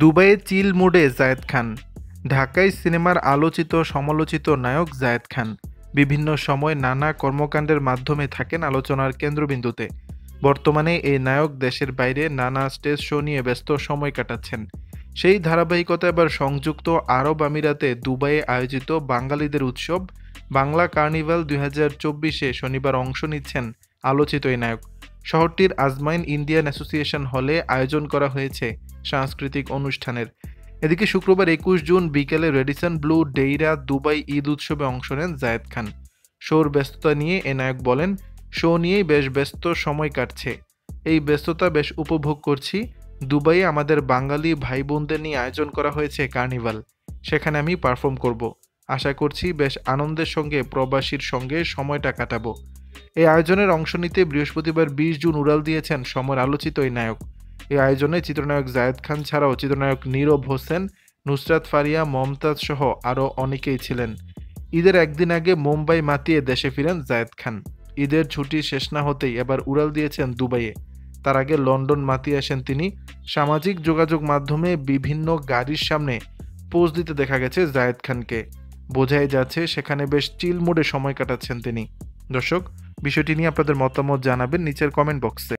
দুবাইয়ে চিল মুডে জায়েদ খান। ঢাকাই সিনেমার আলোচিত সমালোচিত নায়ক জায়েদ খান বিভিন্ন সময় নানা কর্মকাণ্ডের মাধ্যমে থাকেন আলোচনার কেন্দ্রবিন্দুতে। বর্তমানে এই নায়ক দেশের বাইরে নানা স্টেজ শো নিয়ে ব্যস্ত সময় কাটাচ্ছেন। সেই ধারাবাহিকতা এবার সংযুক্ত আরব আমিরাতে দুবাইয়ে আয়োজিত বাঙালিদের উৎসব বাংলা কার্নিভাল 2024-এ শনিবার অংশ নিচ্ছেন আলোচিত এই নায়ক। শহরটির আজমাইন ইন্ডিয়ান অ্যাসোসিয়েশন হলে আয়োজন করা হয়েছে সাংস্কৃতিক অনুষ্ঠানের। এদিকে শুক্রবার 21 জুন বিকেলে রেডিসন ব্লু ডেইরা দুবাই ঈদ উৎসবে অংশ নেন জায়েদ খান। শোর ব্যস্ততা নিয়ে এ নায়ক বলেন, শো নিয়েই বেশ ব্যস্ত সময় কাটছে। এই ব্যস্ততা বেশ উপভোগ করছি। দুবাইয়ে আমাদের বাঙালি ভাই বোনদের নিয়ে আয়োজন করা হয়েছে কার্নিভাল, সেখানে আমি পারফর্ম করব। আশা করছি বেশ আনন্দের সঙ্গে প্রবাসীর সঙ্গে সময়টা কাটাবো। এই আয়োজনের অংশ নিতে বৃহস্পতিবার 20 জুন উড়াল দিয়েছেন সময়ের আলোচিত এই নায়ক। এই আয়োজনে চিত্রনায়ক জায়েদ খান ছাড়াও চিত্রনায়ক নীরব হোসেন, নুসরাত ফারিয়া, মমতাজ সহ আরও অনেকেই ছিলেন। ঈদের একদিন আগে মুম্বাই মাতিয়ে দেশে ফিরেন জায়েদ খান। ঈদের ছুটি শেষ না হতেই এবার উড়াল দিয়েছেন দুবাইয়ে। তার আগে লন্ডন মাতিয়ে আসেন তিনি। সামাজিক যোগাযোগ মাধ্যমে বিভিন্ন গাড়ির সামনে পোজ দিতে দেখা গেছে জায়েদ খানকে। বোঝাই যাচ্ছে সেখানে বেশ চিল মুডে সময় কাটাচ্ছেন তিনি। দর্শক, বিষয়টি নিয়ে আপনাদের মতামত জানাবেন নিচের কমেন্ট বক্সে।